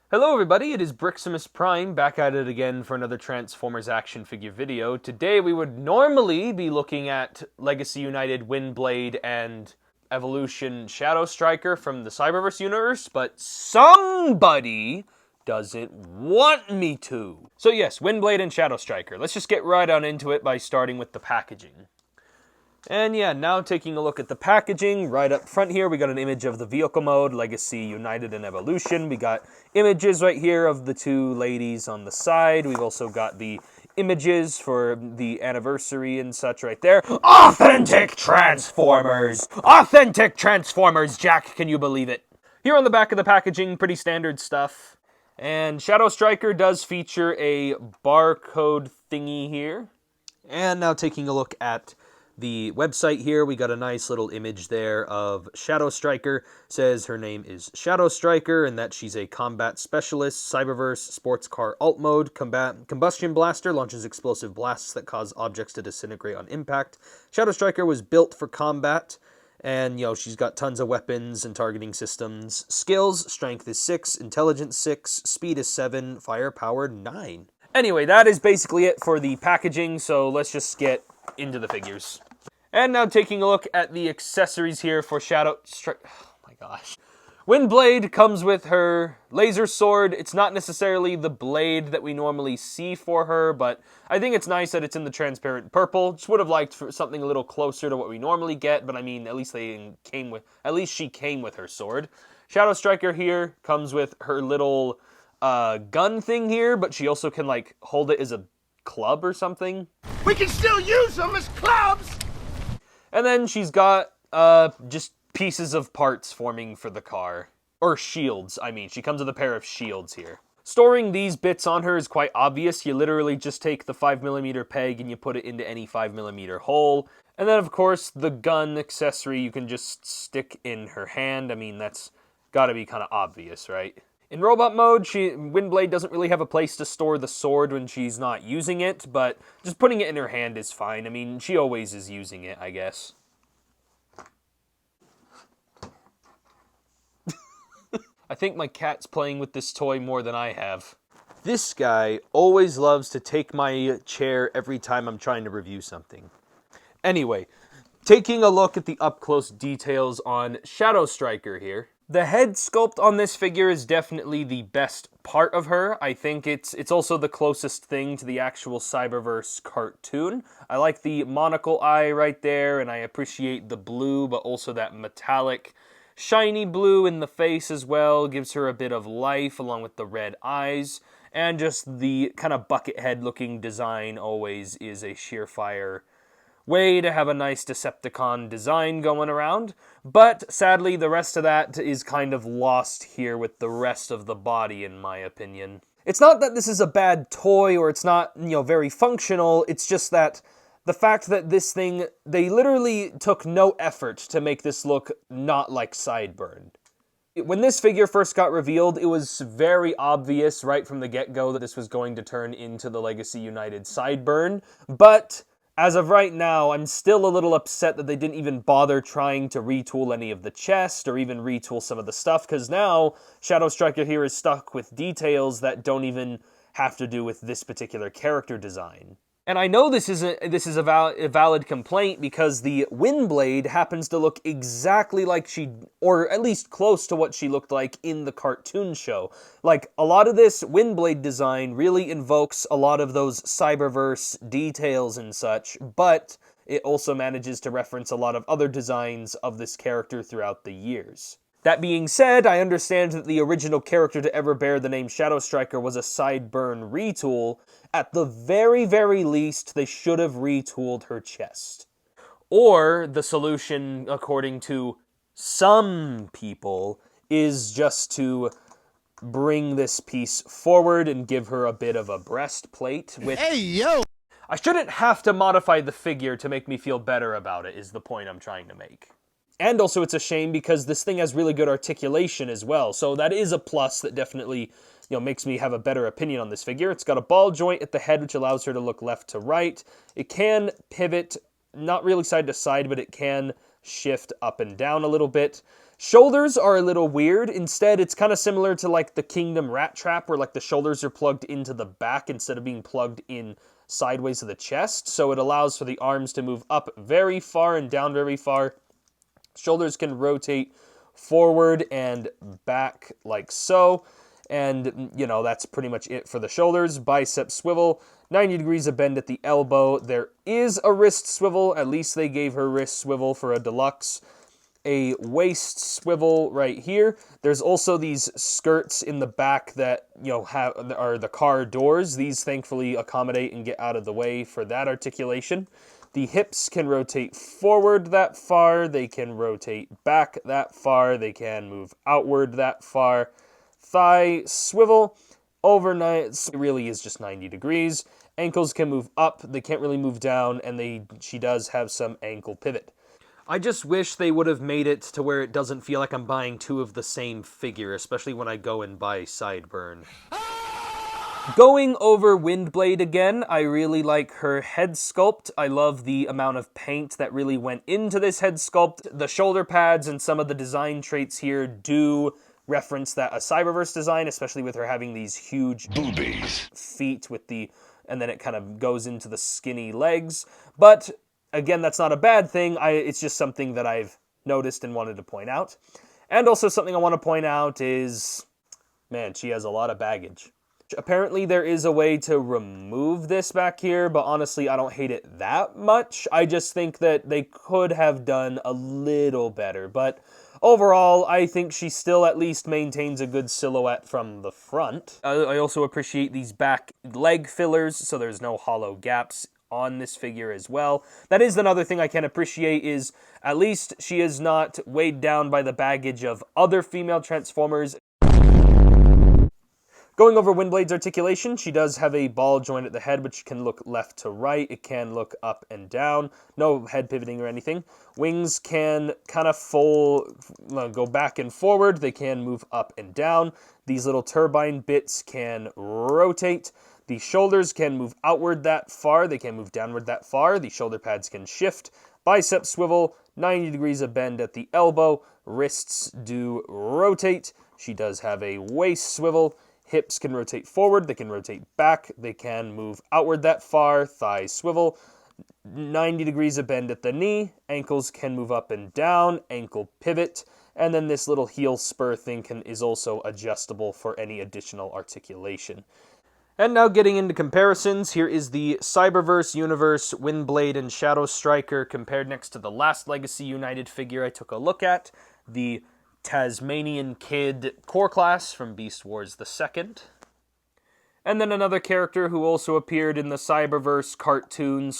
Hello everybody, it is Briximus Prime, back at it again for another Transformers action figure video. Today we would normally be looking at Legacy United Windblade and Evolution Shadowstriker from the Cyberverse universe, but somebody doesn't want me to. So yes, Windblade and Shadowstriker. Let's just get right on into it by starting with the packaging. And yeah, now taking a look at the packaging, right up front here, we got an image of the vehicle mode, Legacy, United, and Evolution. We got images right here of the two ladies on the side. We've also got the images for the anniversary and such right there. Authentic Transformers! Authentic Transformers, Jack, can you believe it? Here on the back of the packaging, pretty standard stuff. And Shadowstriker does feature a barcode thingy here. And now taking a look at the website here, we got a nice little image there of Shadowstriker. Says her name is Shadowstriker and that she's a combat specialist. Cyberverse, sports car alt mode, combustion blaster, launches explosive blasts that cause objects to disintegrate on impact. Shadowstriker was built for combat, and she's got tons of weapons and targeting systems. Skills, strength is 6, intelligence 6, speed is 7, firepower 9. Anyway, that is basically it for the packaging, so let's just get into the figures. And now taking a look at the accessories here for Shadowstriker. Oh my gosh. Windblade comes with her laser sword. It's not necessarily the blade that we normally see for her, but I think it's nice that it's in the transparent purple. Just would have liked for something a little closer to what we normally get, but I mean, at least she came with her sword. Shadowstriker here comes with her little gun thing here, but she also can hold it as a club or something. We can still use them as clubs! And then she's got just pieces of parts forming for the car. Or shields, I mean. She comes with a pair of shields here. Storing these bits on her is quite obvious. You literally just take the 5mm peg and you put it into any 5mm hole. And then, of course, the gun accessory you can just stick in her hand. I mean, that's gotta be kind of obvious, right? In robot mode, Windblade doesn't really have a place to store the sword when she's not using it, but just putting it in her hand is fine. I mean, she always is using it, I guess. I think my cat's playing with this toy more than I have. This guy always loves to take my chair every time I'm trying to review something. Anyway, taking a look at the up-close details on Shadowstriker here. The head sculpt on this figure is definitely the best part of her. I think it's also the closest thing to the actual Cyberverse cartoon. I like the monocle eye right there, and I appreciate the blue, but also that metallic, shiny blue in the face as well. Gives her a bit of life, along with the red eyes. And just the kind of bucket head looking design always is a surefire way to have a nice Decepticon design going around, but sadly the rest of that is kind of lost here with the rest of the body, in my opinion. It's not that this is a bad toy or it's not, very functional, it's just that the fact that this thing, they literally took no effort to make this look not like Sideburn. When this figure first got revealed, it was very obvious right from the get-go that this was going to turn into the Legacy United Sideburn, but as of right now, I'm still a little upset that they didn't even bother trying to retool any of the chest or even retool some of the stuff, because now Shadowstriker here is stuck with details that don't even have to do with this particular character design. And I know this is a valid complaint because the Windblade happens to look exactly like or at least close to what she looked like in the cartoon show. Like, a lot of this Windblade design really invokes a lot of those Cyberverse details and such, but it also manages to reference a lot of other designs of this character throughout the years. That being said, I understand that the original character to ever bear the name Shadowstriker was a Sideburn retool. At the very, very least, they should have retooled her chest. Or the solution, according to some people, is just to bring this piece forward and give her a bit of a breastplate, which... Hey, yo! I shouldn't have to modify the figure to make me feel better about it, is the point I'm trying to make. And also it's a shame because this thing has really good articulation as well, so that is a plus that definitely, makes me have a better opinion on this figure. It's got a ball joint at the head, which allows her to look left to right. It can pivot, not really side to side, but it can shift up and down a little bit. Shoulders are a little weird. Instead, it's kind of similar to like the Kingdom Rat Trap, where like the shoulders are plugged into the back instead of being plugged in sideways of the chest. So it allows for the arms to move up very far and down very far. Shoulders can rotate forward and back like so. And, you know, that's pretty much it for the shoulders. Bicep swivel, 90 degrees of bend at the elbow. There is a wrist swivel. At least they gave her wrist swivel for a deluxe. A waist swivel right here. There's also these skirts in the back that, you know, are the car doors. These thankfully accommodate and get out of the way for that articulation. The hips can rotate forward that far. They can rotate back that far. They can move outward that far. Thigh swivel, overnight, it really is just 90 degrees. Ankles can move up, they can't really move down, and she does have some ankle pivot. I just wish they would have made it to where it doesn't feel like I'm buying two of the same figure, especially when I go and buy Sideburn. Going over Windblade again, I really like her head sculpt. I love the amount of paint that really went into this head sculpt. The shoulder pads and some of the design traits here do reference that a Cyberverse design, especially with her having these huge boobies feet with and then it kind of goes into the skinny legs. But again, that's not a bad thing. It's just something that I've noticed and wanted to point out. And also something I want to point out is, man, she has a lot of baggage. Apparently there is a way to remove this back here, but honestly, I don't hate it that much. I just think that they could have done a little better, but overall, I think she still at least maintains a good silhouette from the front. I also appreciate these back leg fillers, so there's no hollow gaps on this figure as well. That is another thing I can appreciate, is at least she is not weighed down by the baggage of other female Transformers. Going over Windblade's articulation, she does have a ball joint at the head, which can look left to right. It can look up and down. No head pivoting or anything. Wings can kind of go back and forward. They can move up and down. These little turbine bits can rotate. The shoulders can move outward that far. They can move downward that far. The shoulder pads can shift. Bicep swivel, 90 degrees of bend at the elbow. Wrists do rotate. She does have a waist swivel. Hips can rotate forward, they can rotate back, they can move outward that far, thigh swivel, 90 degrees of bend at the knee, ankles can move up and down, ankle pivot, and then this little heel spur thing is also adjustable for any additional articulation. And now getting into comparisons, here is the Cyberverse universe, Windblade and Shadowstriker compared next to the last Legacy United figure I took a look at, the Tasmanian Kid core class from Beast Wars II. And then another character who also appeared in the Cyberverse cartoon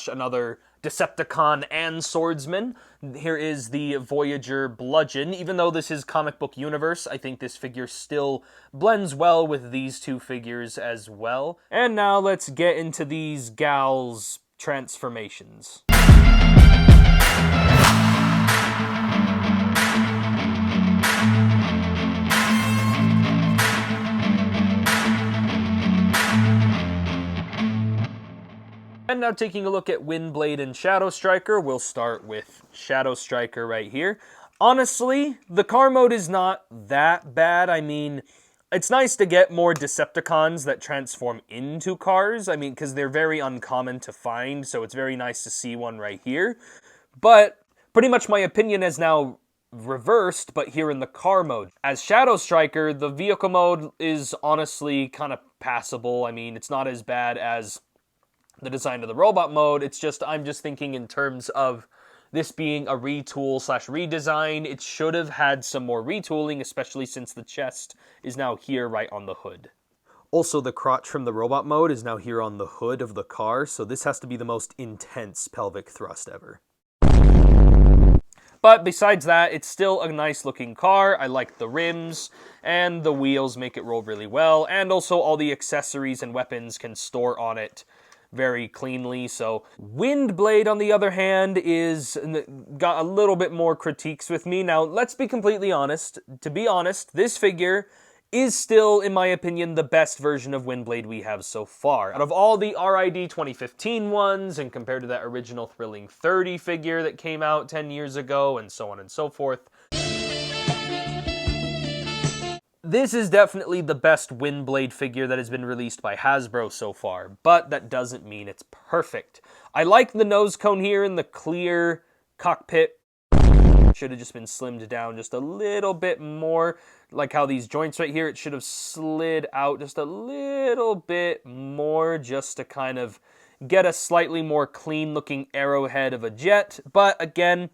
/ another Decepticon and swordsman. Here is the Voyager Bludgeon. Even though this is comic book universe, I think this figure still blends well with these two figures as well. And now let's get into these gals' transformations. And now taking a look at Windblade and Shadowstriker, we'll start with Shadowstriker right here. Honestly, the car mode is not that bad. I mean, it's nice to get more Decepticons that transform into cars. I mean, because they're very uncommon to find, so it's very nice to see one right here. But pretty much my opinion is now reversed, but here in the car mode. As Shadowstriker, the vehicle mode is honestly kind of passable. I mean, it's not as bad as the design of the robot mode. It's just, I'm just thinking in terms of this being a retool / redesign. It should have had some more retooling, especially since the chest is now here right on the hood. Also, the crotch from the robot mode is now here on the hood of the car, so this has to be the most intense pelvic thrust ever. But besides that, it's still a nice looking car. I like the rims, and the wheels make it roll really well, and also all the accessories and weapons can store on it very cleanly. So Windblade, on the other hand, got a little bit more critiques with me. Now, let's be completely honest. To be honest, this figure is still, in my opinion, the best version of Windblade we have so far. Out of all the RID 2015 ones, and compared to that original Thrilling 30 figure that came out 10 years ago, and so on and so forth. This is definitely the best Windblade figure that has been released by Hasbro so far, but that doesn't mean it's perfect. I like the nose cone here in the clear cockpit. Should have just been slimmed down just a little bit more. Like how these joints right here, it should have slid out just a little bit more just to kind of get a slightly more clean looking arrowhead of a jet. But again,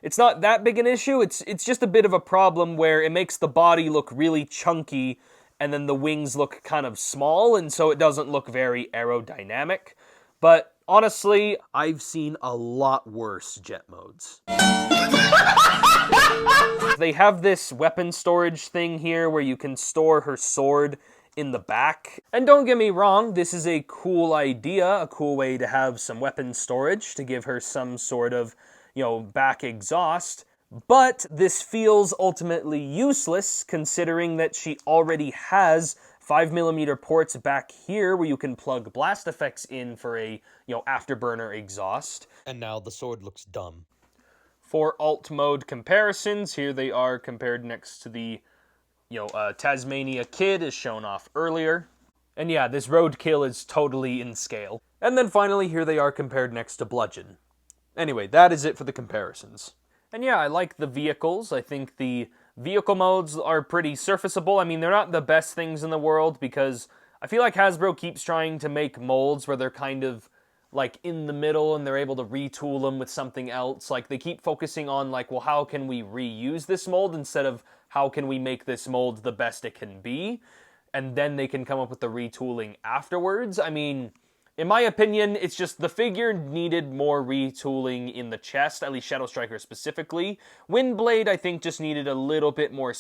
it's not that big an issue. It's just a bit of a problem where it makes the body look really chunky and then the wings look kind of small, and so it doesn't look very aerodynamic. But honestly, I've seen a lot worse jet modes. They have this weapon storage thing here where you can store her sword in the back. And don't get me wrong, this is a cool idea, a cool way to have some weapon storage to give her some sort of, back exhaust. But this feels ultimately useless considering that she already has 5mm ports back here where you can plug blast effects in for a, afterburner exhaust. And now the sword looks dumb. For alt mode comparisons, here they are compared next to the, Tasmania Kid as shown off earlier. And yeah, this roadkill is totally in scale. And then finally, here they are compared next to Bludgeon. Anyway, that is it for the comparisons. And yeah, I like the vehicles. I think the vehicle modes are pretty surfaceable. I mean, they're not the best things in the world because I feel like Hasbro keeps trying to make molds where they're kind of like in the middle and they're able to retool them with something else. Like they keep focusing on like, well, how can we reuse this mold instead of how can we make this mold the best it can be? And then they can come up with the retooling afterwards. I mean, in my opinion, it's just the figure needed more retooling in the chest, at least Shadowstriker specifically. Windblade, I think, just needed a little bit more,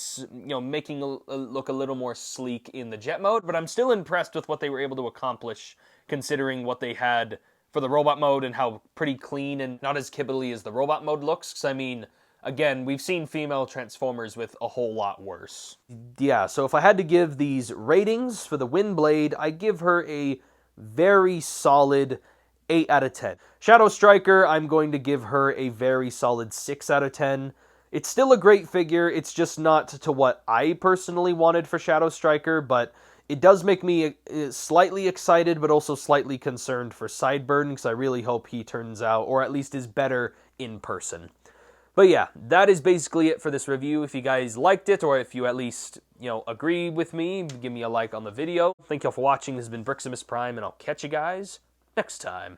making look a little more sleek in the jet mode. But I'm still impressed with what they were able to accomplish, considering what they had for the robot mode and how pretty clean and not as kibbly as the robot mode looks. Because, I mean, again, we've seen female Transformers with a whole lot worse. Yeah, so if I had to give these ratings for the Windblade, I give her a very solid 8 out of 10. Shadowstriker, I'm going to give her a very solid 6 out of 10. It's still a great figure, it's just not to what I personally wanted for Shadowstriker, but it does make me slightly excited, but also slightly concerned for Sideburn, because I really hope he turns out, or at least is better in person. But yeah, that is basically it for this review. If you guys liked it, or if you at least, agree with me, give me a like on the video. Thank y'all for watching. This has been Briximus Prime, and I'll catch you guys next time.